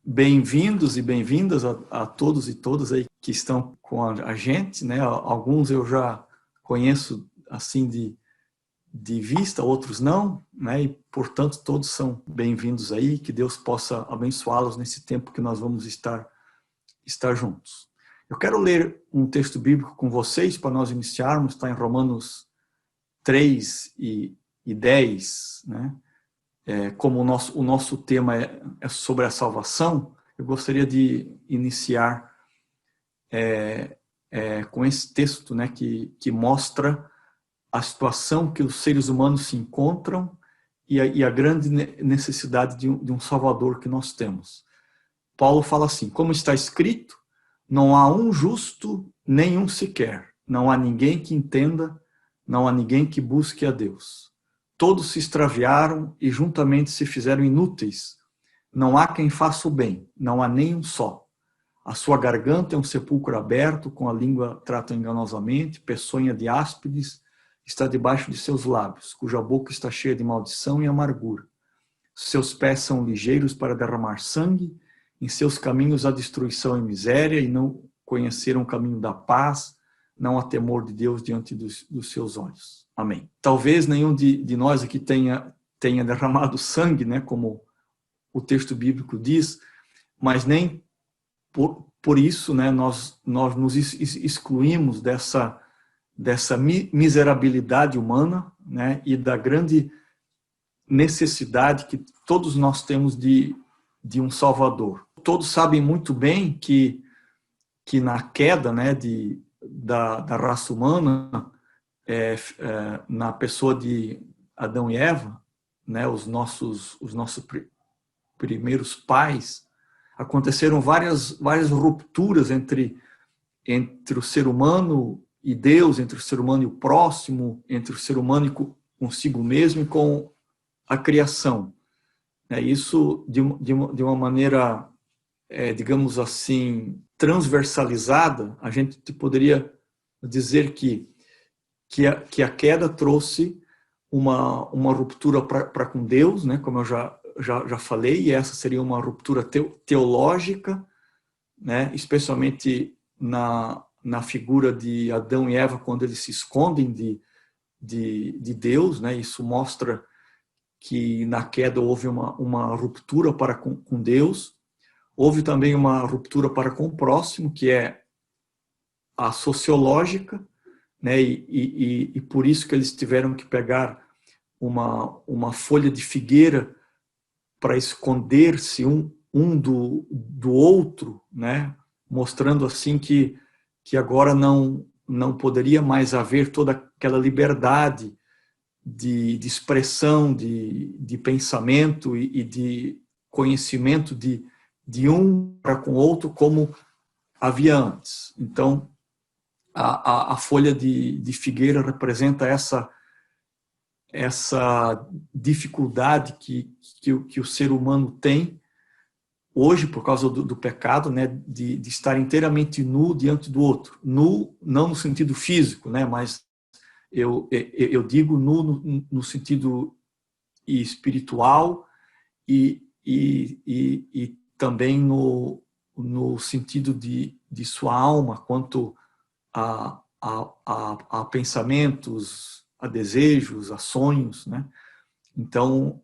bem-vindos e bem-vindas a todos e todas aí que estão com a gente, né? Alguns eu já conheço assim de vista, outros não, né? E portanto todos são bem-vindos aí, que Deus possa abençoá-los nesse tempo que nós vamos estar juntos. Eu quero ler um texto bíblico com vocês para nós iniciarmos, está em Romanos 3 e 10, né? Como o nosso tema é sobre a salvação, eu gostaria de iniciar com esse texto, né, que mostra a situação que os seres humanos se encontram e a grande necessidade de um Salvador que nós temos. Paulo fala assim: como está escrito, não há um justo, nenhum sequer, não há ninguém que entenda, não há ninguém que busque a Deus. Todos se extraviaram e juntamente se fizeram inúteis. Não há quem faça o bem, não há nem um só. A sua garganta é um sepulcro aberto, com a língua trata enganosamente, peçonha de áspides está debaixo de seus lábios, cuja boca está cheia de maldição e amargura. Seus pés são ligeiros para derramar sangue, em seus caminhos há destruição e miséria, e não conheceram o caminho da paz, não há temor de Deus diante dos seus olhos. Amém. Talvez nenhum de nós aqui tenha derramado sangue, né, como o texto bíblico diz, mas nem por isso, né, nós nos excluímos dessa miserabilidade humana, né, e da grande necessidade que todos nós temos de um Salvador. Todos sabem muito bem que na queda, né, da raça humana, na pessoa de Adão e Eva, né, os nossos primeiros pais, aconteceram várias rupturas entre o ser humano e Deus, entre o ser humano e o próximo, entre o ser humano e consigo mesmo e com a criação. Isso de uma maneira, digamos assim, transversalizada, a gente poderia dizer que a queda trouxe uma ruptura para com Deus, né, como eu já falei, e essa seria uma ruptura teológica, né, especialmente na figura de Adão e Eva, quando eles se escondem de Deus, né, isso mostra que na queda houve uma ruptura para com Deus. Houve também uma ruptura para com o próximo, que é a sociológica, né, e por isso que eles tiveram que pegar uma folha de figueira para esconder-se um do outro, né, mostrando assim que agora não poderia mais haver toda aquela liberdade de expressão, de pensamento e de conhecimento de um para com o outro como havia antes. Então, a folha de figueira representa essa dificuldade que o ser humano tem hoje, por causa do pecado, né, de estar inteiramente nu diante do outro. Nu, não no sentido físico, né, mas eu digo nu no sentido espiritual e também no sentido de sua alma, quanto a pensamentos, a desejos, a sonhos, né? Então,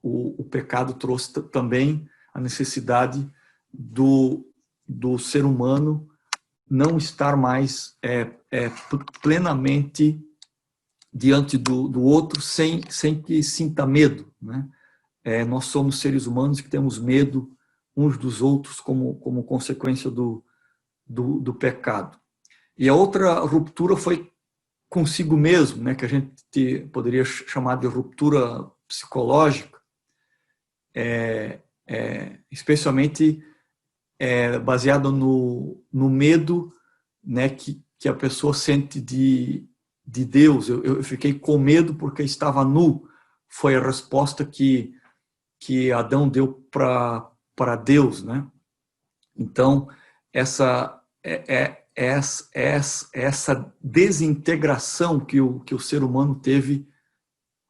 o pecado trouxe também a necessidade do ser humano não estar mais plenamente diante do outro sem que sinta medo, né? Nós somos seres humanos que temos medo uns dos outros como consequência do pecado. E a outra ruptura foi consigo mesmo, né, que a gente poderia chamar de ruptura psicológica, especialmente baseada no medo, né, que a pessoa sente de Deus. Eu fiquei com medo porque estava nu. Foi a resposta que Adão deu para Deus, né? Então, essa desintegração que o ser humano teve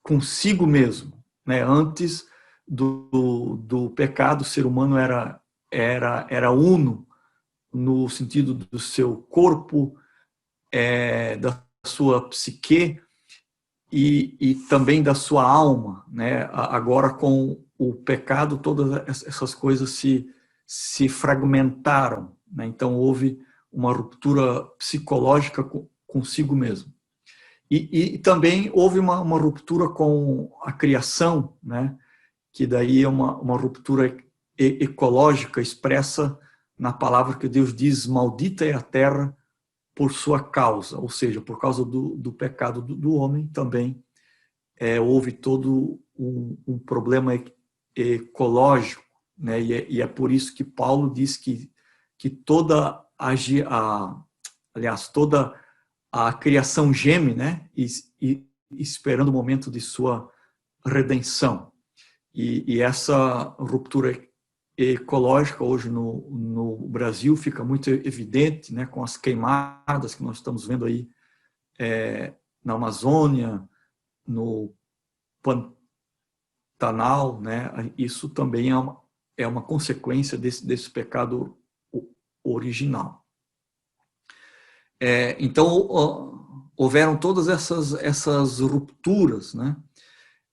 consigo mesmo, né? Antes do pecado, o ser humano era uno no sentido do seu corpo, da sua psique e também da sua alma, né? Agora, com o pecado, todas essas coisas se fragmentaram, né? Então, houve uma ruptura psicológica consigo mesmo. E também houve uma ruptura com a criação, né? Que daí é uma ruptura ecológica expressa na palavra que Deus diz: maldita é a terra por sua causa, ou seja, por causa do pecado do homem também houve todo um problema ecológico, né? E é por isso que Paulo diz que toda toda a criação geme, né? E esperando o momento de sua redenção. E essa ruptura ecológica hoje no Brasil fica muito evidente, né, com as queimadas que nós estamos vendo aí na Amazônia, no Pantanal, né? Isso também é uma consequência desse pecado original. Então, houveram todas essas rupturas, né?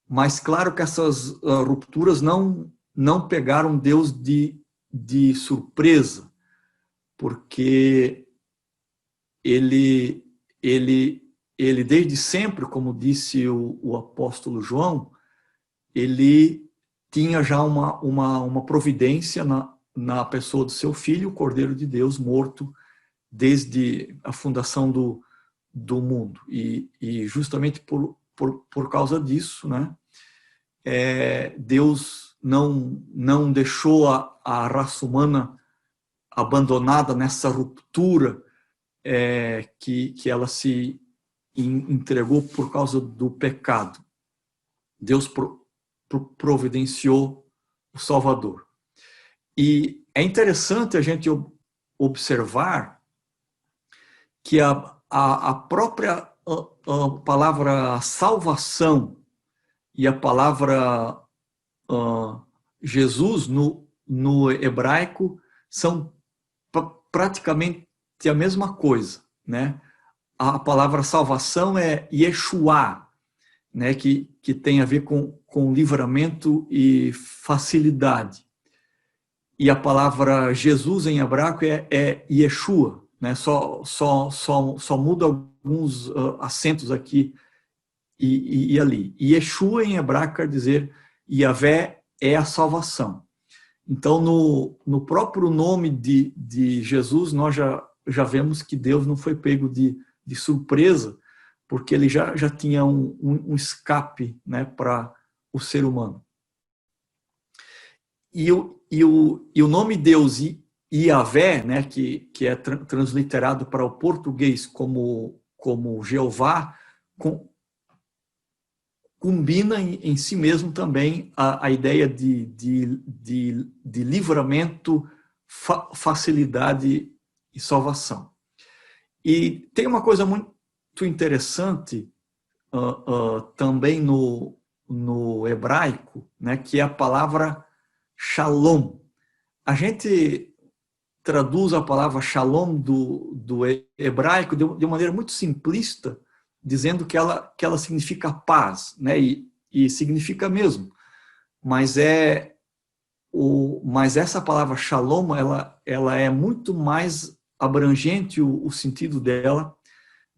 Mas claro que essas rupturas não pegaram Deus de surpresa, porque ele desde sempre, como disse o apóstolo João, ele tinha já uma providência na pessoa do seu filho, o Cordeiro de Deus, morto desde a fundação do mundo. E justamente por causa disso, né, Deus não deixou a raça humana abandonada nessa ruptura que ela se entregou por causa do pecado. Deus providenciou o Salvador. E é interessante a gente observar que a própria palavra salvação e a palavra Jesus no hebraico são praticamente a mesma coisa, né? A palavra salvação é Yeshua, né? Que tem a ver com livramento e facilidade. E a palavra Jesus em hebraico é Yeshua, né? Só muda alguns acentos aqui e ali. E Yeshua em hebraico quer dizer Yahvé é a salvação. Então, no próprio nome de Jesus, nós já vemos que Deus não foi pego de surpresa, porque ele já tinha um escape, né, para o ser humano. E o nome Deus, Yahvé, né, que é transliterado para o português como Jeová, combina em si mesmo também a ideia de livramento, facilidade e salvação. E tem uma coisa muito interessante também no hebraico, né, que é a palavra shalom. A gente traduz a palavra shalom do hebraico de maneira muito simplista, dizendo que ela significa paz, né? E significa mesmo. Mas essa palavra shalom, ela é muito mais abrangente o sentido dela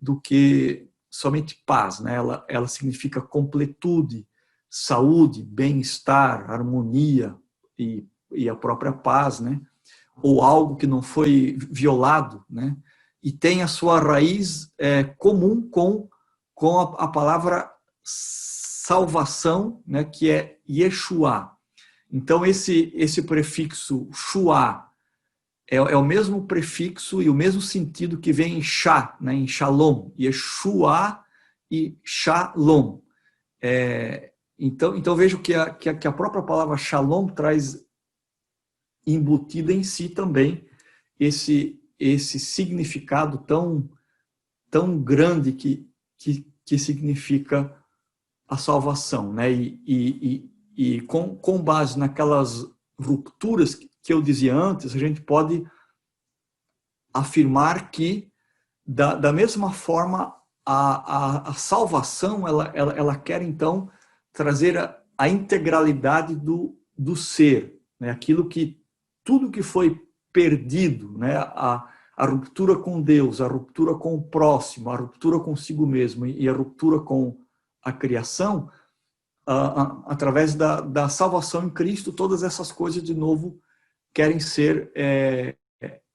do que somente paz, né? Ela significa completude, saúde, bem-estar, harmonia e a própria paz, né? Ou algo que não foi violado, né? E tem a sua raiz comum com a palavra salvação, né? Que é Yeshua. Então, esse prefixo Shua é o mesmo prefixo e o mesmo sentido que vem em Shá, né? Em Shalom. Yeshua e Shalom. Então vejo que a própria palavra Shalom traz embutida em si também esse significado tão grande que significa a salvação, né? E com base naquelas rupturas que eu dizia antes, a gente pode afirmar que, da mesma forma, a salvação, ela quer, então, trazer a integralidade do ser, né? Tudo que foi perdido, né? A ruptura com Deus, a ruptura com o próximo, a ruptura consigo mesmo e a ruptura com a criação, através da salvação em Cristo, todas essas coisas, de novo, querem ser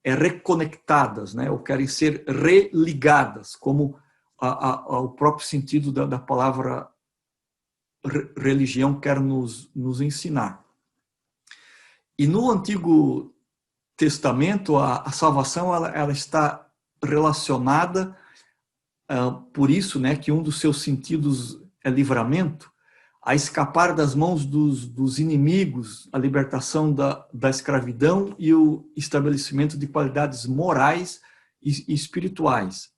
reconectadas, né? Ou querem ser religadas, como o próprio sentido da palavra religião quer nos ensinar. E no Antigo Testamento, a salvação ela está relacionada, por isso, né, que um dos seus sentidos é livramento, a escapar das mãos dos inimigos, a libertação da escravidão e o estabelecimento de qualidades morais e espirituais.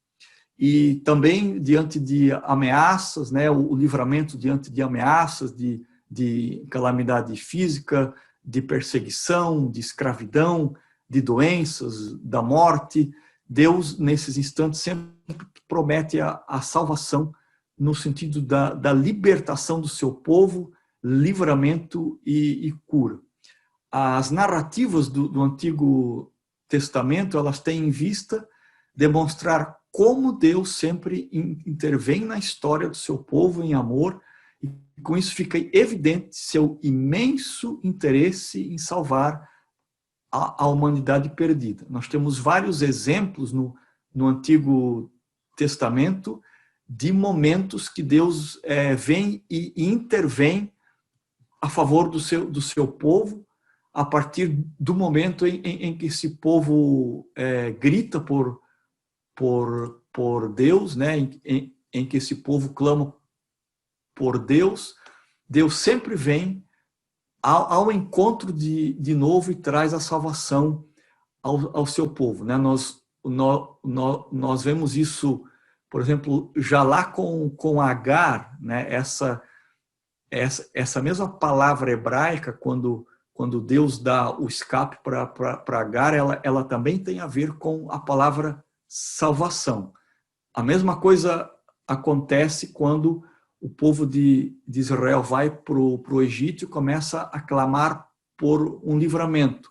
E também diante de ameaças, né, o livramento diante de ameaças, de calamidade física, de perseguição, de escravidão, de doenças, da morte. Deus, nesses instantes, sempre promete a salvação no sentido da libertação do seu povo, livramento e cura. As narrativas do Antigo Testamento, elas têm em vista demonstrar como Deus sempre intervém na história do seu povo em amor, e com isso fica evidente seu imenso interesse em salvar a humanidade perdida. Nós temos vários exemplos no Antigo Testamento de momentos que Deus vem e intervém a favor do seu povo, a partir do momento em que esse povo grita por Deus, né? em que esse povo clama por Deus. Deus sempre vem ao encontro de novo e traz a salvação ao seu povo, né? Nós vemos isso, por exemplo, já lá com Agar, né? Essa mesma palavra hebraica, quando Deus dá o escape para Agar, ela também tem a ver com a palavra salvação. A mesma coisa acontece quando o povo de Israel vai para o Egito e começa a clamar por um livramento.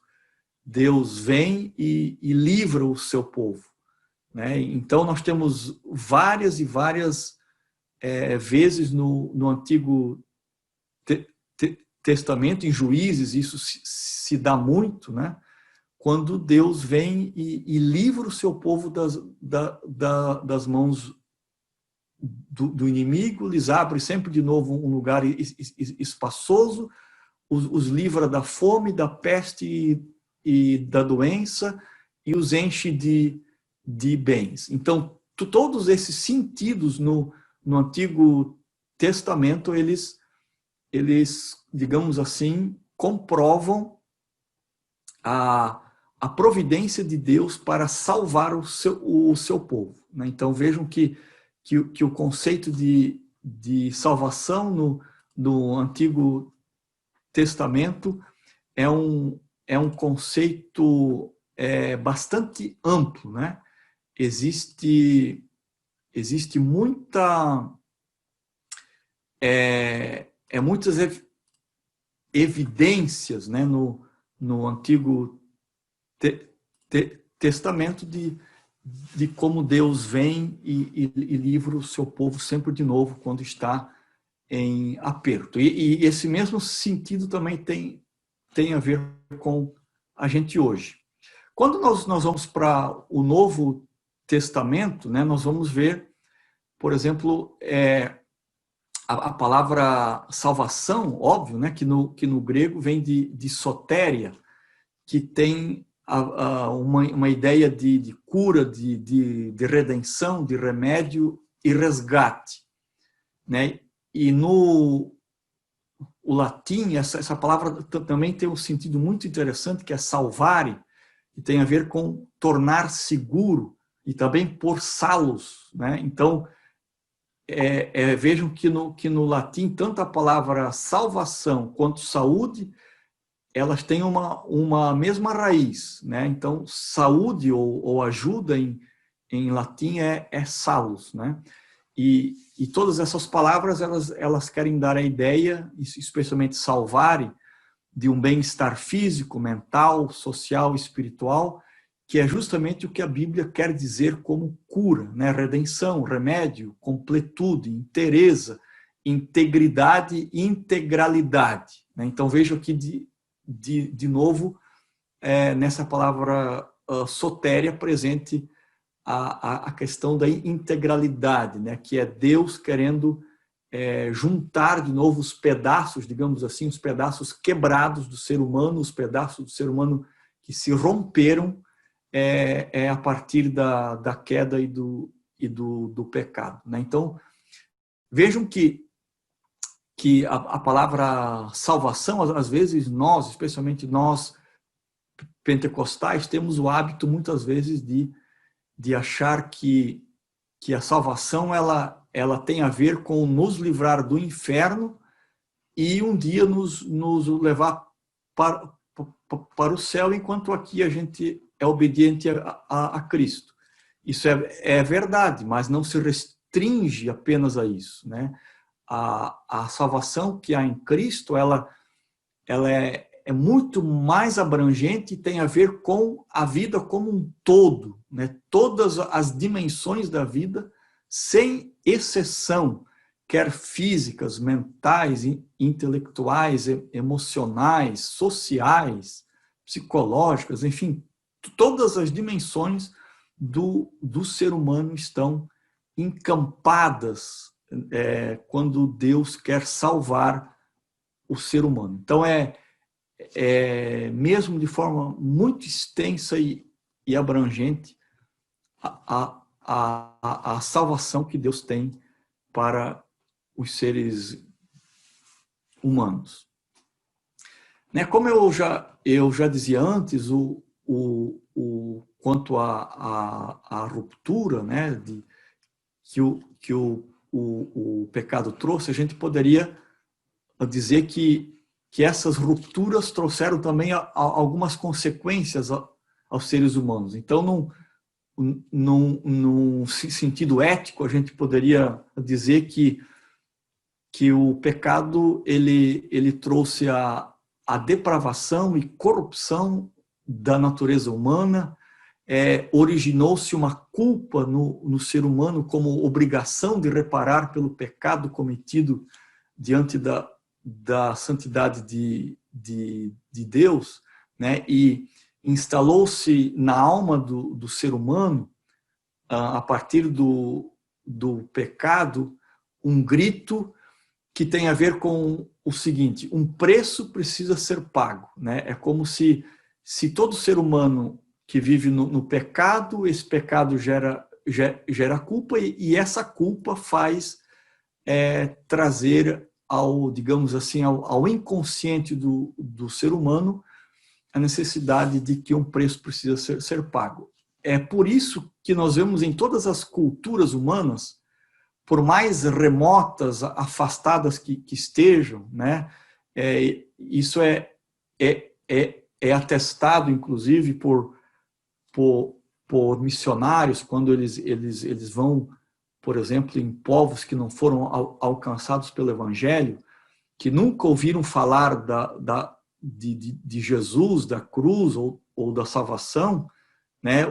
Deus vem e livra o seu povo, né? Então, nós temos várias e várias vezes no Antigo Testamento, em Juízes, isso se dá muito, né? Quando Deus vem e livra o seu povo das mãos do inimigo, lhes abre sempre de novo um lugar espaçoso, os livra da fome, da peste e da doença, e os enche de bens. Então, todos esses sentidos no Antigo Testamento, eles, digamos assim, comprovam a providência de Deus para salvar o seu povo, né? Então, vejam que o conceito de salvação no Antigo Testamento é um conceito bastante amplo, né? Existe muitas evidências, né, no Antigo Testamento de como Deus vem e livra o seu povo sempre de novo quando está em aperto. E esse mesmo sentido também tem a ver com a gente hoje. Quando nós vamos para o Novo Testamento, né, nós vamos ver, por exemplo, a palavra salvação, óbvio, né, que no grego vem de sotéria, que tem uma ideia de cura, de redenção, de remédio e resgate, né? E o latim, essa palavra também tem um sentido muito interessante, que é salvare, que tem a ver com tornar seguro, e também por salos, né? Então, vejam que no latim, tanto a palavra salvação quanto saúde, elas têm uma mesma raiz, né? Então, saúde ou ajuda em latim é salus, né? E todas essas palavras, elas querem dar a ideia, especialmente salvare, de um bem-estar físico, mental, social, espiritual, que é justamente o que a Bíblia quer dizer como cura, né? Redenção, remédio, completude, inteireza, integridade e integralidade, né? Então, vejo aqui de novo, nessa palavra sotéria, presente a questão da integralidade, né? Que é Deus querendo juntar de novo os pedaços, digamos assim, os pedaços quebrados do ser humano, os pedaços do ser humano que se romperam a partir da queda e do pecado, né? Então, vejam que a palavra salvação, às vezes nós, especialmente nós pentecostais, temos o hábito muitas vezes de achar que a salvação ela tem a ver com nos livrar do inferno e um dia nos levar para o céu, enquanto aqui a gente é obediente a Cristo. Isso é verdade, mas não se restringe apenas a isso, né? A salvação que há em Cristo, ela é muito mais abrangente e tem a ver com a vida como um todo, né? Todas as dimensões da vida, sem exceção, quer físicas, mentais, intelectuais, emocionais, sociais, psicológicas, enfim, todas as dimensões do ser humano estão encampadas quando Deus quer salvar o ser humano. Então, mesmo de forma muito extensa e abrangente, a salvação que Deus tem para os seres humanos. Né? Como eu já dizia antes, quanto à ruptura, né, que o pecado trouxe, a gente poderia dizer que essas rupturas trouxeram também algumas consequências aos seres humanos. Então, num sentido ético, a gente poderia dizer que o pecado ele trouxe a depravação e corrupção da natureza humana, originou-se uma culpa no ser humano como obrigação de reparar pelo pecado cometido diante da santidade de Deus, né? E instalou-se na alma do ser humano, a partir do pecado, um grito que tem a ver com o seguinte: um preço precisa ser pago, né? É como se todo ser humano que vive no pecado, esse pecado gera culpa, e essa culpa faz trazer digamos assim, ao inconsciente do ser humano a necessidade de que um preço precisa ser pago. É por isso que nós vemos em todas as culturas humanas, por mais remotas, afastadas que estejam, né? Isso é atestado, inclusive, por missionários, quando eles vão, por exemplo, em povos que não foram alcançados pelo Evangelho, que nunca ouviram falar de Jesus, da cruz ou da salvação, né?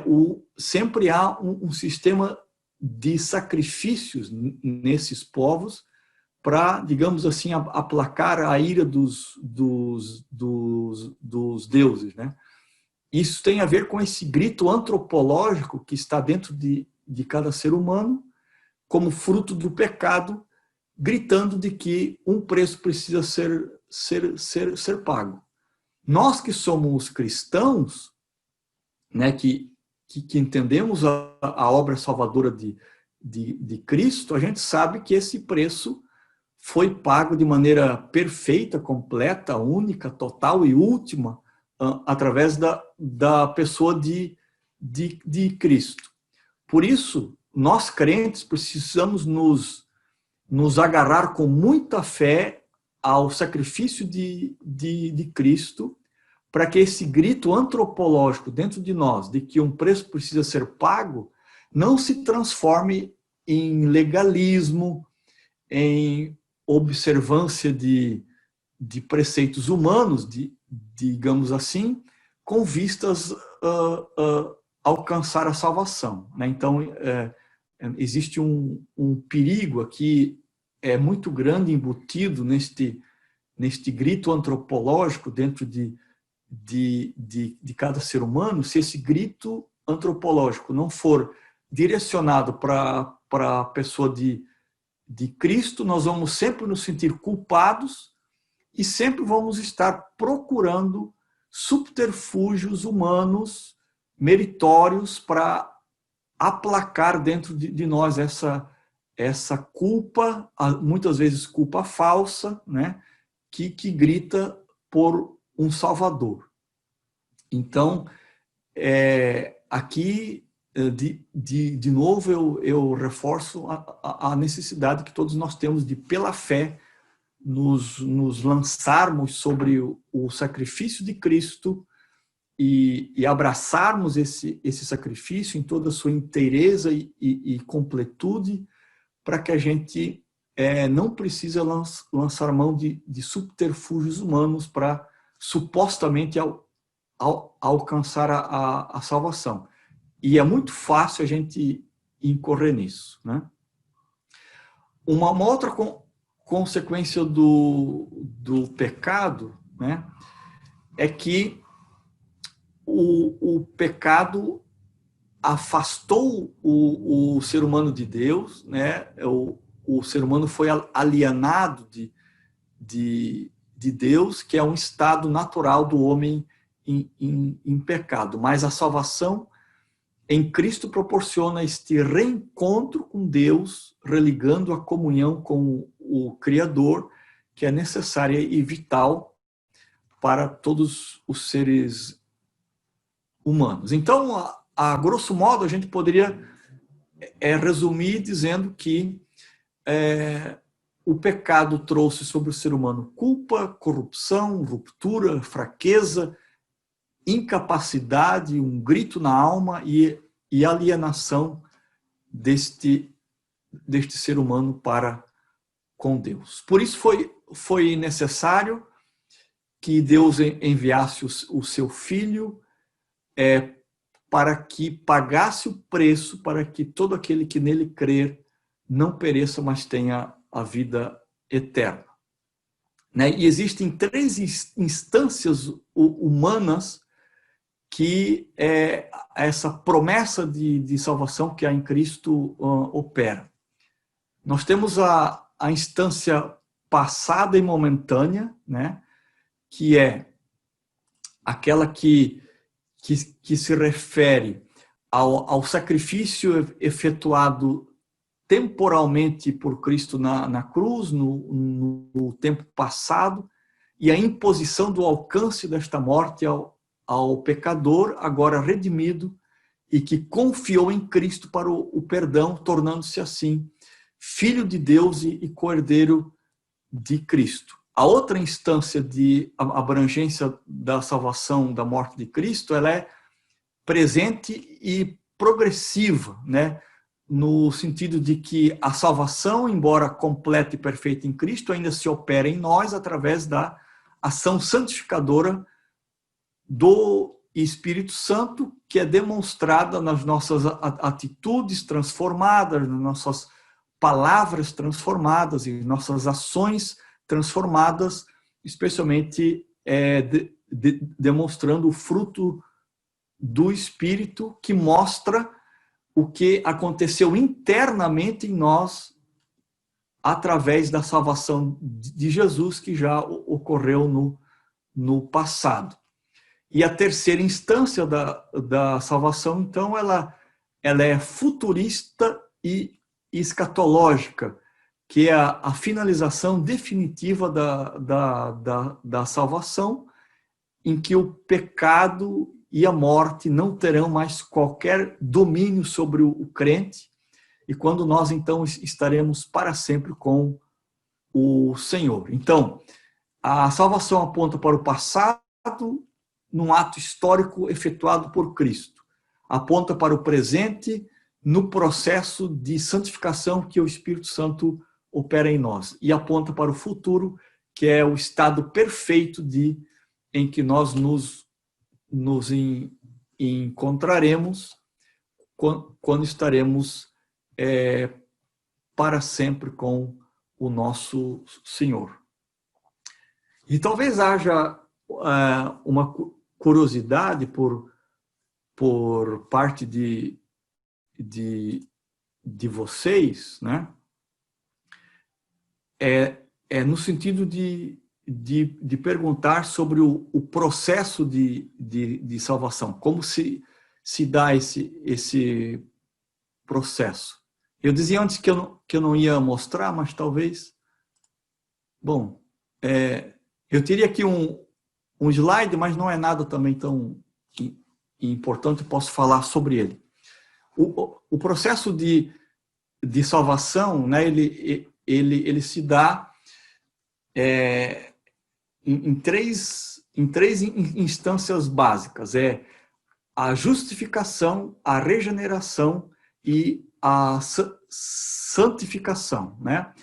Sempre há um sistema de sacrifícios nesses povos para, digamos assim, aplacar a ira dos deuses, né? Isso tem a ver com esse grito antropológico que está dentro de cada ser humano, como fruto do pecado, gritando de que um preço precisa ser pago. Nós que somos cristãos, né, que entendemos a obra salvadora de Cristo, a gente sabe que esse preço foi pago de maneira perfeita, completa, única, total e última, através da pessoa de Cristo. Por isso, nós crentes precisamos nos nos agarrar com muita fé ao sacrifício de Cristo, para que esse grito antropológico dentro de nós, de que um preço precisa ser pago, não se transforme em legalismo, em observância de preceitos humanos, digamos assim, com vistas a alcançar a salvação. Então, existe um perigo aqui muito grande embutido neste grito antropológico dentro de cada ser humano. Se esse grito antropológico não for direcionado para a pessoa de Cristo, nós vamos sempre nos sentir culpados e sempre vamos estar procurando subterfúgios humanos meritórios para aplacar dentro de nós essa culpa, muitas vezes culpa falsa, né, que grita por um Salvador. Então, aqui, de novo, eu reforço a necessidade que todos nós temos de, pela fé, nos lançarmos sobre o sacrifício de Cristo e abraçarmos esse sacrifício em toda a sua inteireza e completude, para que a gente não precise lançar mão de subterfúgios humanos para supostamente alcançar a salvação. E é muito fácil a gente incorrer nisso, né? Uma outra consequência do pecado, né, é que o pecado afastou o ser humano de Deus, né? O ser humano foi alienado de Deus, que é um estado natural do homem em pecado. Mas a salvação em Cristo proporciona este reencontro com Deus, religando a comunhão com o Criador, que é necessária e vital para todos os seres humanos. Então, a grosso modo, a gente poderia resumir dizendo que o pecado trouxe sobre o ser humano culpa, corrupção, ruptura, fraqueza, incapacidade, um grito na alma e alienação deste ser humano para com Deus. Por isso foi necessário que Deus enviasse o seu Filho para que pagasse o preço, para que todo aquele que nele crer não pereça, mas tenha a vida eterna. Né? E existem 3 instâncias humanas que essa promessa de salvação que há em Cristo opera. Nós temos a instância passada e momentânea, né, que é aquela que se refere ao sacrifício efetuado temporalmente por Cristo na cruz, no tempo passado, e a imposição do alcance desta morte ao pecador, agora redimido, e que confiou em Cristo para o perdão, tornando-se assim filho de Deus e co-herdeiro de Cristo. A outra instância de abrangência da salvação da morte de Cristo, ela é presente e progressiva, né? No sentido de que a salvação, embora completa e perfeita em Cristo, ainda se opera em nós através da ação santificadora do Espírito Santo, que é demonstrada nas nossas atitudes transformadas, nas nossas palavras transformadas e nossas ações transformadas, especialmente demonstrando o fruto do Espírito, que mostra o que aconteceu internamente em nós através da salvação de Jesus, que já ocorreu no passado. E a terceira instância da salvação, então, ela é futurista e escatológica, que é a finalização definitiva da salvação, em que o pecado e a morte não terão mais qualquer domínio sobre o crente, e quando nós, então, estaremos para sempre com o Senhor. Então, a salvação aponta para o passado, num ato histórico efetuado por Cristo. Aponta para o presente, no processo de santificação que o Espírito Santo opera em nós. E aponta para o futuro, que é o estado perfeito em que nós nos encontraremos quando estaremos para sempre com o nosso Senhor. E talvez haja uma curiosidade por parte de vocês, né? No sentido de perguntar sobre o processo de salvação, como se dá esse processo. Eu dizia antes que eu não ia mostrar, mas talvez... Bom, eu teria aqui um slide, mas não é nada também tão importante, eu posso falar sobre ele. O processo de salvação, né, ele se dá em três instâncias básicas. A justificação, a regeneração e a santificação, né?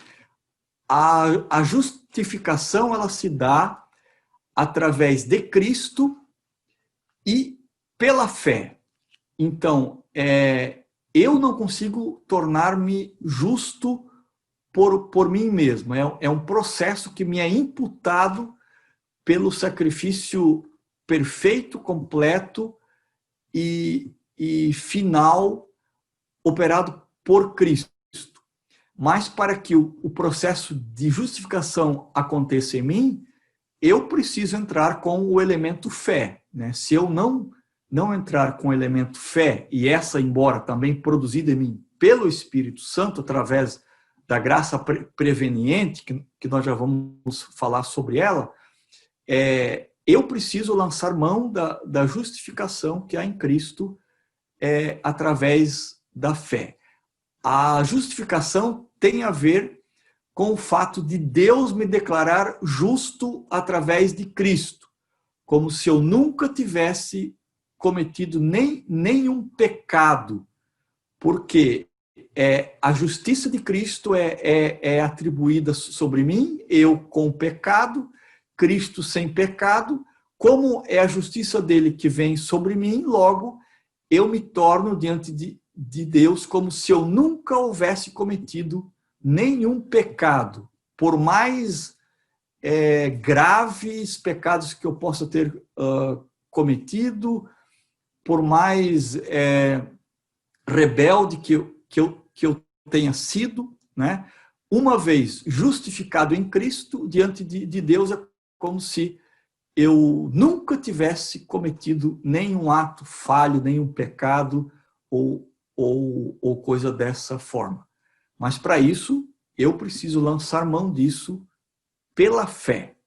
A justificação, ela se dá através de Cristo e pela fé. Então, eu não consigo tornar-me justo por mim mesmo. É um processo que me é imputado pelo sacrifício perfeito, completo e final operado por Cristo. Mas para que o processo de justificação aconteça em mim, eu preciso entrar com o elemento fé, né? Se eu não entrar com o elemento fé, e essa, embora também produzida em mim pelo Espírito Santo, através da graça preveniente, que nós já vamos falar sobre ela, eu preciso lançar mão da justificação que há em Cristo através da fé. A justificação tem a ver com o fato de Deus me declarar justo através de Cristo, como se eu nunca tivesse cometido nenhum pecado, porque a justiça de Cristo é atribuída sobre mim, eu com pecado, Cristo sem pecado. Como é a justiça dele que vem sobre mim, logo eu me torno diante de Deus como se eu nunca houvesse cometido nenhum pecado, por mais graves pecados que eu possa ter cometido, por mais rebelde que eu tenha sido, né? Uma vez justificado em Cristo, diante de Deus, é como se eu nunca tivesse cometido nenhum ato falho, nenhum pecado ou coisa dessa forma. Mas para isso, eu preciso lançar mão disso pela fé.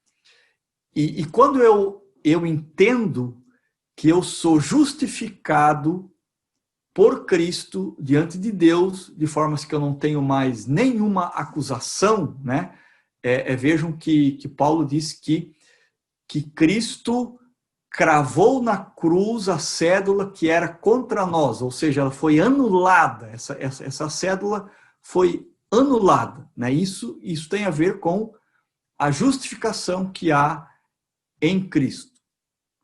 E quando eu entendo que eu sou justificado por Cristo diante de Deus, de formas que eu não tenho mais nenhuma acusação, né? Vejam que Paulo diz que Cristo cravou na cruz a cédula que era contra nós, ou seja, ela foi anulada, essa cédula foi anulada, né? Isso tem a ver com a justificação que há em Cristo.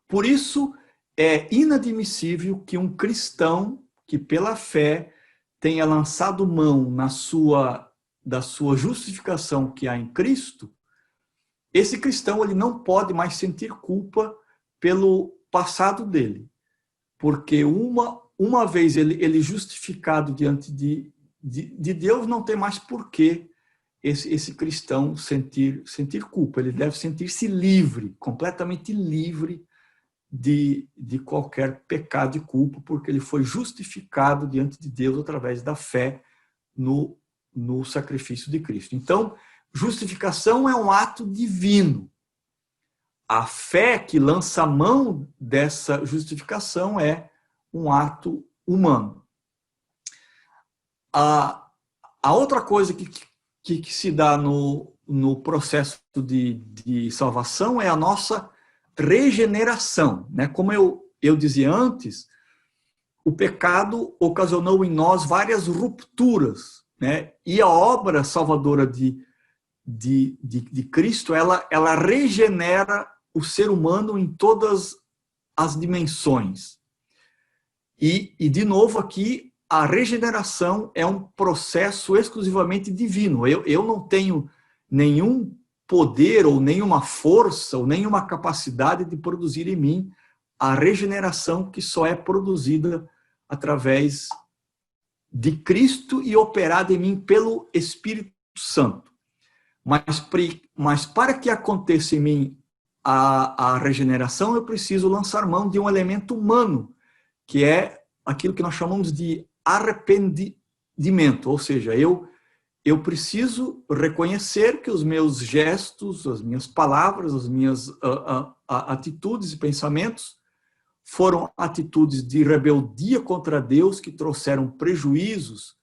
Por isso, é inadmissível que um cristão que pela fé tenha lançado mão da sua justificação que há em Cristo, esse cristão ele não pode mais sentir culpa pelo passado dele, porque uma vez ele justificado diante de Deus, não tem mais porquê esse cristão sentir culpa. Ele deve sentir-se livre, completamente livre de qualquer pecado e culpa, porque ele foi justificado diante de Deus através da fé no sacrifício de Cristo. Então, justificação é um ato divino. A fé que lança a mão dessa justificação é um ato humano. A outra coisa que se dá no processo de salvação é a nossa regeneração, né? Como eu dizia antes, o pecado ocasionou em nós várias rupturas, né? E a obra salvadora de Cristo, ela regenera o ser humano em todas as dimensões. E de novo, aqui, a regeneração é um processo exclusivamente divino. Eu não tenho nenhum poder, ou nenhuma força, ou nenhuma capacidade de produzir em mim a regeneração que só é produzida através de Cristo e operada em mim pelo Espírito Santo. Mas para que aconteça em mim a regeneração, eu preciso lançar mão de um elemento humano, que é aquilo que nós chamamos de arrependimento, ou seja, eu preciso reconhecer que os meus gestos, as minhas palavras, as minhas atitudes e pensamentos foram atitudes de rebeldia contra Deus que trouxeram prejuízos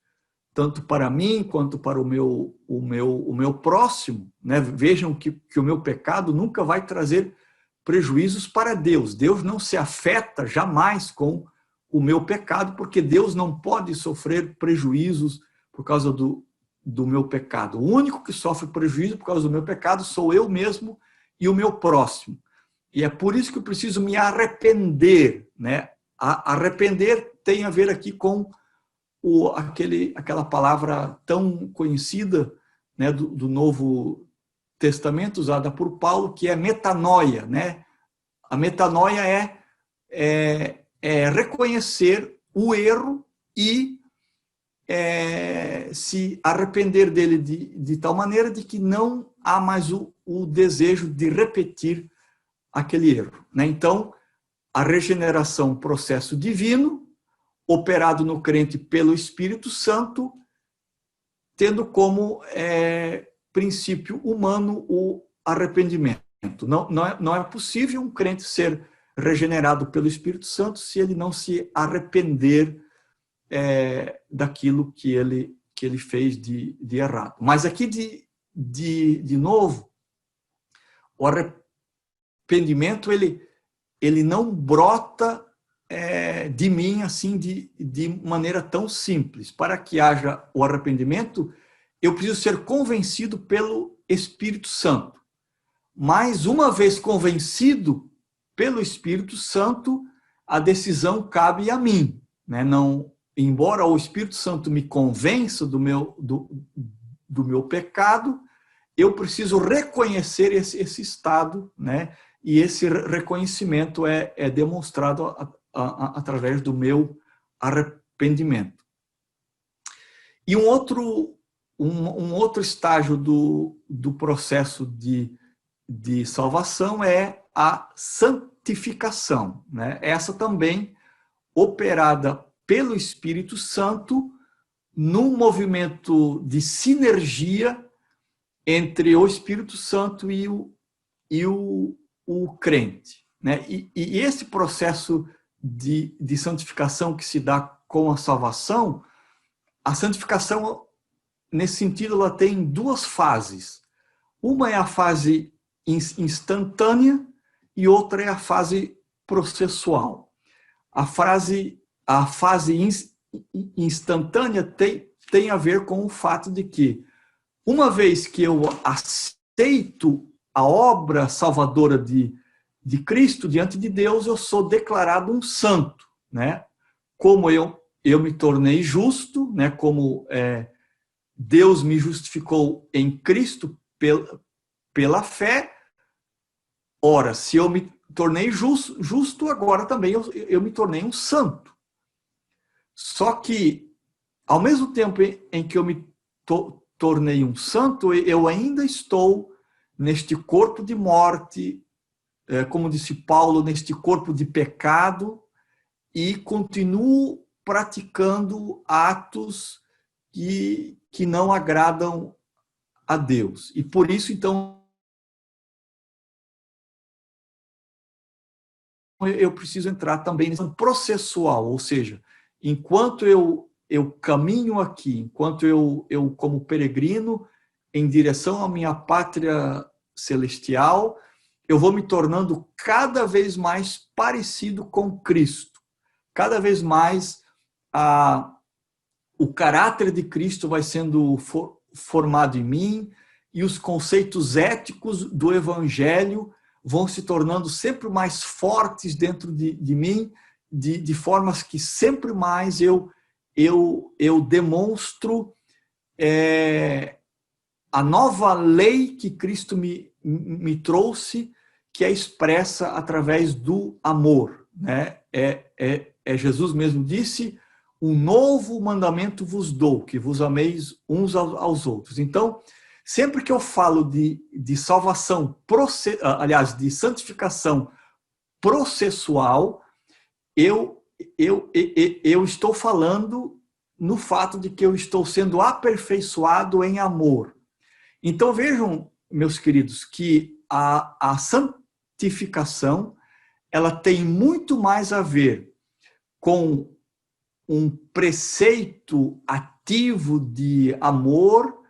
tanto para mim quanto para o meu próximo, né? Vejam que o meu pecado nunca vai trazer prejuízos para Deus. Deus não se afeta jamais com o meu pecado, porque Deus não pode sofrer prejuízos por causa do meu pecado. O único que sofre prejuízo por causa do meu pecado sou eu mesmo e o meu próximo. E é por isso que eu preciso me arrepender, né? Arrepender tem a ver aqui com aquela palavra tão conhecida, né, do Novo Testamento, usada por Paulo, que é metanoia, né? A metanoia é reconhecer o erro e se arrepender dele de tal maneira de que não há mais o desejo de repetir aquele erro, né? Então, a regeneração é um processo divino, operado no crente pelo Espírito Santo, tendo como princípio humano o arrependimento. Não é possível um crente ser regenerado pelo Espírito Santo se ele não se arrepender daquilo que ele fez de errado. Mas aqui, de novo, o arrependimento ele não brota de mim assim de maneira tão simples. Para que haja o arrependimento, eu preciso ser convencido pelo Espírito Santo. Mas uma vez convencido pelo Espírito Santo, a decisão cabe a mim, né? Não, embora o Espírito Santo me convença do meu pecado, eu preciso reconhecer esse estado, né? E esse reconhecimento é demonstrado através do meu arrependimento. E um outro estágio do processo de salvação é a santificação, né? Essa também operada pelo Espírito Santo num movimento de sinergia entre o Espírito Santo e o crente, né? E esse processo de santificação que se dá com a salvação, a santificação, nesse sentido, ela tem duas fases. Uma é a fase instantânea e outra é a fase processual. A fase instantânea tem a ver com o fato de que, uma vez que eu aceito a obra salvadora de Cristo diante de Deus, eu sou declarado um santo, né? Como eu me tornei justo, né? Como Deus me justificou em Cristo pela fé. Ora, se eu me tornei justo, agora também eu me tornei um santo. Só que, ao mesmo tempo em que eu me tornei um santo, eu ainda estou neste corpo de morte, como disse Paulo, neste corpo de pecado, e continuo praticando atos que não agradam a Deus. E por isso, então, eu preciso entrar também nesse processual, ou seja, enquanto eu caminho aqui, enquanto eu como peregrino, em direção à minha pátria celestial, eu vou me tornando cada vez mais parecido com Cristo. Cada vez mais o caráter de Cristo vai sendo formado em mim e os conceitos éticos do Evangelho vão se tornando sempre mais fortes dentro de mim, de formas que sempre mais eu demonstro a nova lei que Cristo me trouxe, que é expressa através do amor, né? Jesus mesmo disse: um novo mandamento vos dou, que vos ameis uns aos outros. Então, sempre que eu falo de salvação, aliás, de santificação processual, eu estou falando no fato de que eu estou sendo aperfeiçoado em amor. Então, vejam, meus queridos, que a santificação ela tem muito mais a ver com um preceito ativo de amor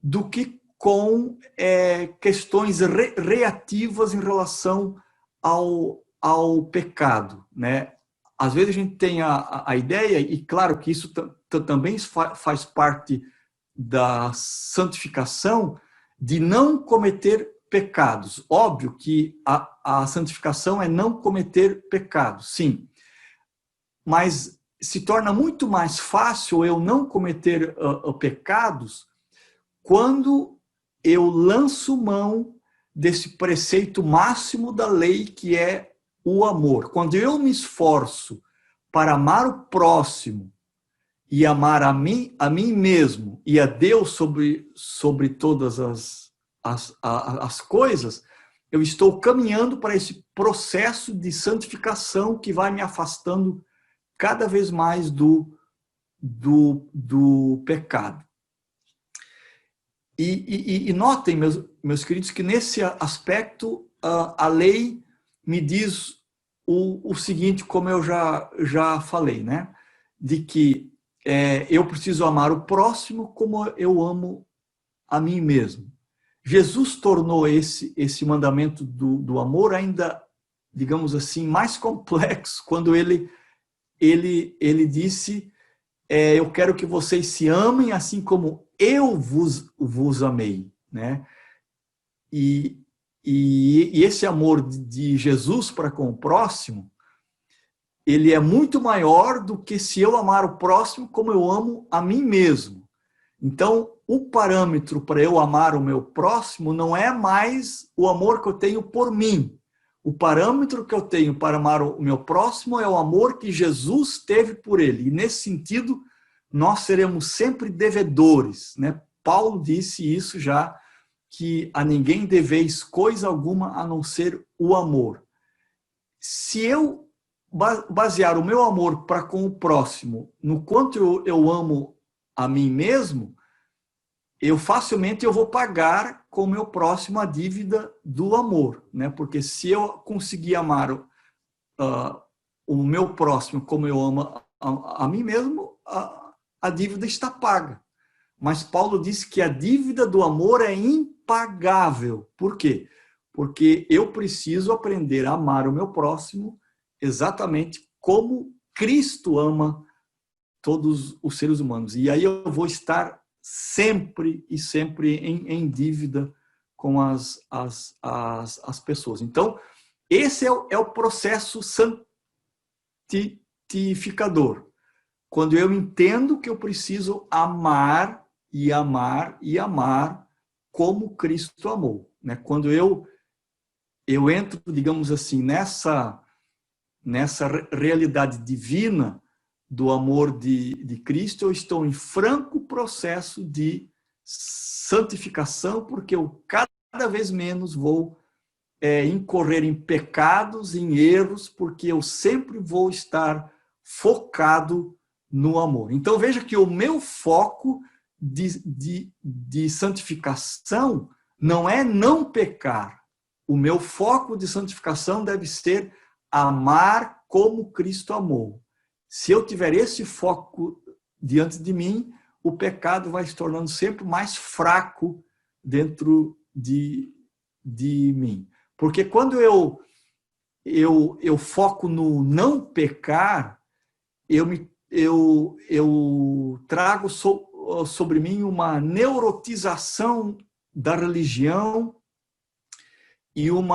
do que com questões reativas em relação ao pecado, né? Às vezes a gente tem a ideia, e claro que isso também faz parte da santificação, de não cometer pecados. Óbvio que a santificação é não cometer pecados, sim. Mas se torna muito mais fácil eu não cometer pecados quando eu lanço mão desse preceito máximo da lei, que é o amor. Quando eu me esforço para amar o próximo e amar a mim mesmo e a Deus sobre todas as coisas, eu estou caminhando para esse processo de santificação que vai me afastando cada vez mais do pecado. E notem, meus queridos, que nesse aspecto a lei me diz o seguinte, como eu já falei, né? De que eu preciso amar o próximo como eu amo a mim mesmo. Jesus tornou esse mandamento do amor ainda, digamos assim, mais complexo, quando ele disse: eu quero que vocês se amem assim como eu vos amei, né? E esse amor de Jesus para com o próximo, ele é muito maior do que se eu amar o próximo como eu amo a mim mesmo. Então, o parâmetro para eu amar o meu próximo não é mais o amor que eu tenho por mim. O parâmetro que eu tenho para amar o meu próximo é o amor que Jesus teve por ele. E nesse sentido, nós seremos sempre devedores, né? Paulo disse isso já, que a ninguém deveis coisa alguma a não ser o amor. Se eu basear o meu amor para com o próximo no quanto eu amo a mim mesmo, facilmente eu vou pagar com o meu próximo a dívida do amor, né? Porque se eu conseguir amar o meu próximo como eu amo a mim mesmo, a dívida está paga. Mas Paulo disse que a dívida do amor é impagável. Por quê? Porque eu preciso aprender a amar o meu próximo exatamente como Cristo ama todos os seres humanos. E aí eu vou estar sempre e sempre em dívida com as pessoas. Então, esse é o processo santificador. Quando eu entendo que eu preciso amar e amar e amar como Cristo amou, né? Quando eu entro, digamos assim, nessa realidade divina do amor de Cristo, eu estou em franco processo de santificação, porque eu cada vez menos vou incorrer em pecados, em erros, porque eu sempre vou estar focado no amor. Então veja que o meu foco de santificação não é não pecar. O meu foco de santificação deve ser amar como Cristo amou. Se eu tiver esse foco diante de mim, o pecado vai se tornando sempre mais fraco dentro de mim. Porque quando eu foco no não pecar, eu trago sobre mim uma neurotização da religião e um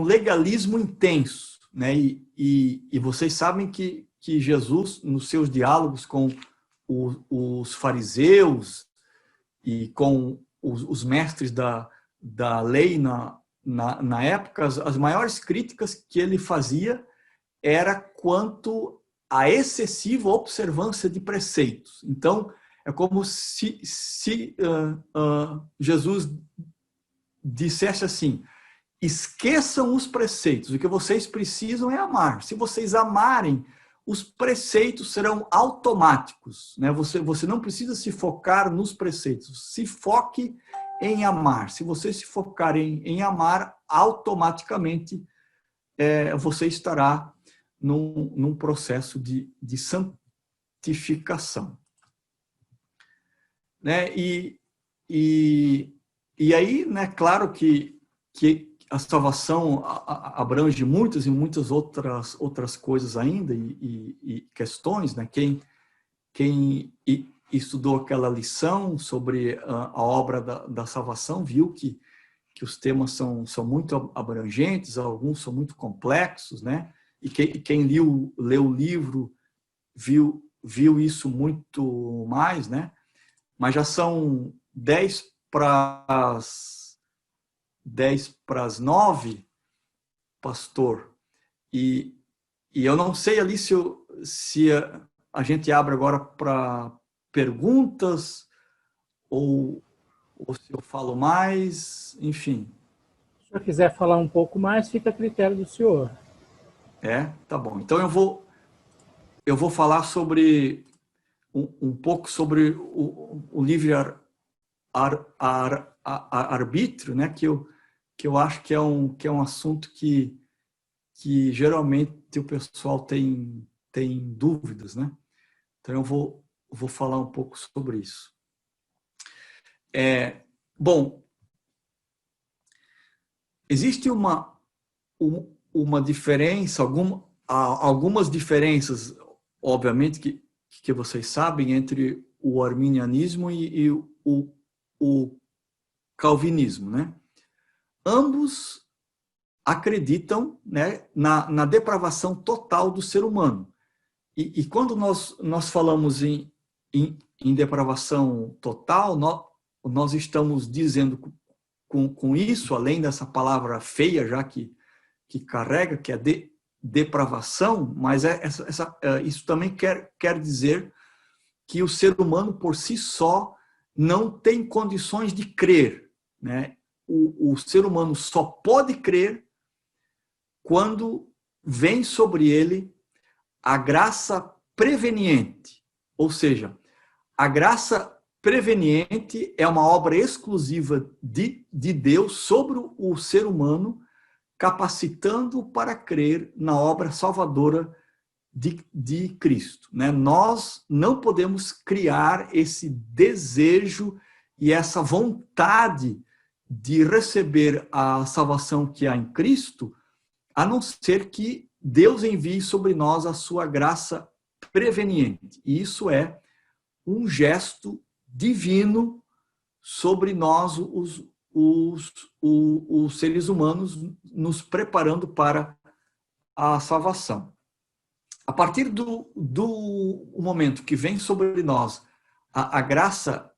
legalismo intenso, né? E vocês sabem que Jesus, nos seus diálogos com os fariseus e com os mestres da lei na época, as maiores críticas que ele fazia era quanto à excessiva observância de preceitos. Então, é como se Jesus dissesse assim: esqueçam os preceitos, o que vocês precisam é amar. Se vocês amarem, os preceitos serão automáticos, né? Você não precisa se focar nos preceitos, se foque em amar. Se você se focar em amar, automaticamente você estará num processo de santificação. Né? E aí, né, claro que a salvação abrange muitas e muitas outras coisas ainda e questões, né? Quem estudou aquela lição sobre a obra da salvação viu que os temas são muito abrangentes, alguns são muito complexos, né? E quem leu o livro viu isso muito mais, né? Mas já são 10 para as 9, pastor, e eu não sei ali se a gente abre agora para perguntas ou se eu falo mais, enfim. Se o senhor quiser falar um pouco mais, fica a critério do senhor. Tá bom. Então eu vou falar sobre um pouco sobre o livre arbítrio, né? Que eu acho que é um assunto que geralmente o pessoal tem dúvidas, né? Então eu vou falar um pouco sobre isso. Bom, existe uma diferença, algumas diferenças, obviamente, que vocês sabem, entre o arminianismo e o calvinismo, né? Ambos acreditam, né, na depravação total do ser humano. E quando nós falamos em depravação total, nós estamos dizendo com isso, além dessa palavra feia já que carrega, que é depravação, mas isso também quer dizer que o ser humano por si só não tem condições de crer, né? O ser humano só pode crer quando vem sobre ele a graça preveniente, ou seja, a graça preveniente é uma obra exclusiva de Deus sobre o ser humano, capacitando para crer na obra salvadora de Cristo, né? Nós não podemos criar esse desejo e essa vontade de receber a salvação que há em Cristo, a não ser que Deus envie sobre nós a sua graça preveniente. E isso é um gesto divino sobre nós, os seres humanos, nos preparando para a salvação. A partir do momento que vem sobre nós a graça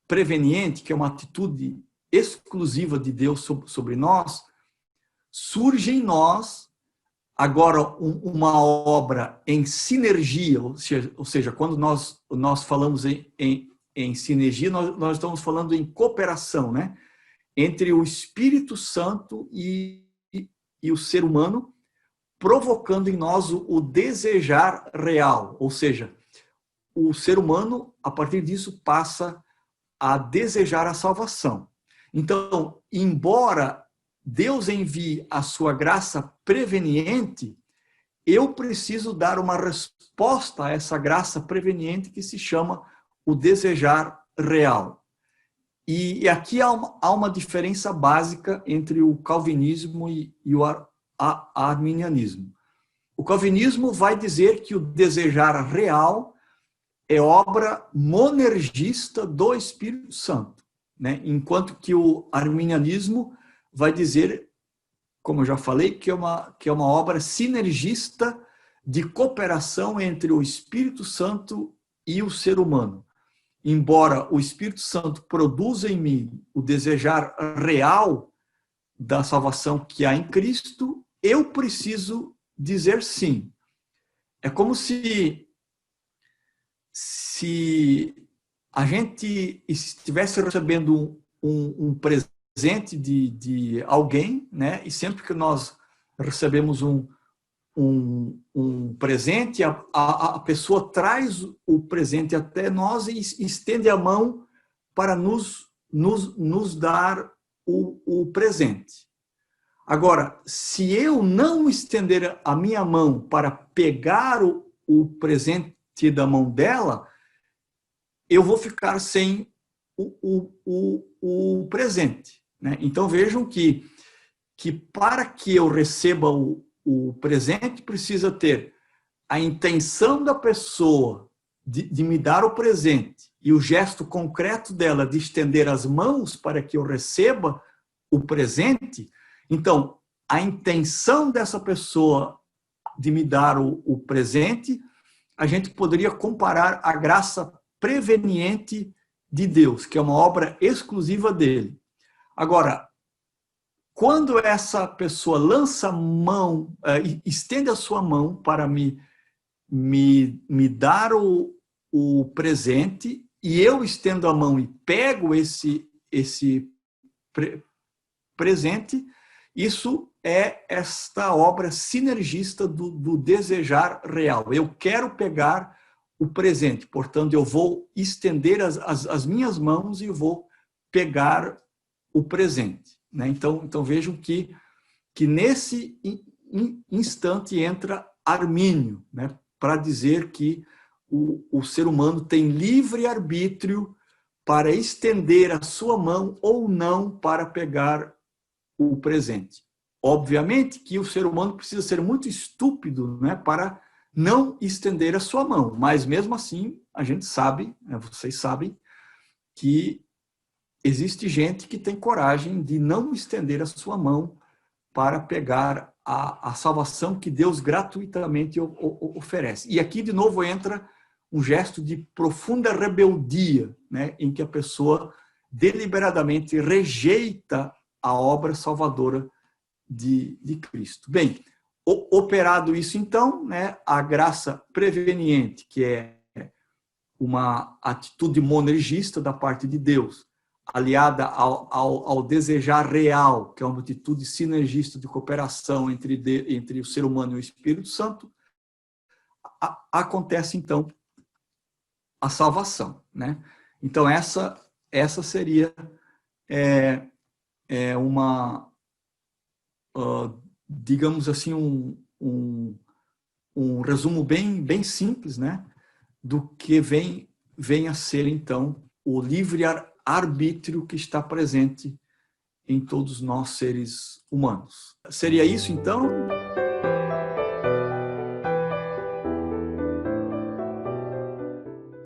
preveniente, que é uma atitude exclusiva de Deus sobre nós, surge em nós agora uma obra em sinergia, ou seja, quando nós falamos em sinergia, nós estamos falando em cooperação, né? Entre o Espírito Santo e o ser humano, provocando em nós o desejar real, ou seja, o ser humano, a partir disso, passa a desejar a salvação. Então, embora Deus envie a sua graça preveniente, eu preciso dar uma resposta a essa graça preveniente que se chama o desejar real. E aqui há uma diferença básica entre o calvinismo e o arminianismo. O calvinismo vai dizer que o desejar real é obra monergista do Espírito Santo, né? Enquanto que o arminianismo vai dizer, como eu já falei, que é uma obra sinergista de cooperação entre o Espírito Santo e o ser humano. Embora o Espírito Santo produza em mim o desejar real da salvação que há em Cristo, eu preciso dizer sim. É como se a gente estivesse recebendo um presente de alguém, né? E sempre que nós recebemos um presente, a pessoa traz o presente até nós e estende a mão para nos dar o presente. Agora, se eu não estender a minha mão para pegar o presente da mão dela, eu vou ficar sem o presente, né? Então vejam que para que eu receba o presente, precisa ter a intenção da pessoa de me dar o presente e o gesto concreto dela de estender as mãos para que eu receba o presente. Então, a intenção dessa pessoa de me dar o presente, a gente poderia comparar a graça preveniente de Deus, que é uma obra exclusiva dele. Agora, quando essa pessoa lança a mão, estende a sua mão para me dar o presente, e eu estendo a mão e pego esse presente, isso é esta obra sinergista do desejar real. Eu quero pegar o presente, portanto, eu vou estender as minhas mãos e vou pegar o presente, né? Então vejam que nesse instante entra Armínio, né? Para dizer que o ser humano tem livre arbítrio para estender a sua mão ou não para pegar o presente. Obviamente que o ser humano precisa ser muito estúpido, né, para não estender a sua mão, mas mesmo assim a gente sabe, né, vocês sabem, que existe gente que tem coragem de não estender a sua mão para pegar a salvação que Deus gratuitamente oferece. E aqui de novo entra um gesto de profunda rebeldia, né, em que a pessoa deliberadamente rejeita a obra salvadora de Cristo. Bem, operado isso então, né, a graça preveniente, que é uma atitude monergista da parte de Deus, aliada ao desejar real, que é uma atitude sinergista de cooperação entre o ser humano e o Espírito Santo, acontece então a salvação, né? Então essa seria uma, digamos assim, um resumo bem simples, né, do que vem a ser, então, o livre-arbítrio que está presente em todos nós, seres humanos. Seria isso, então?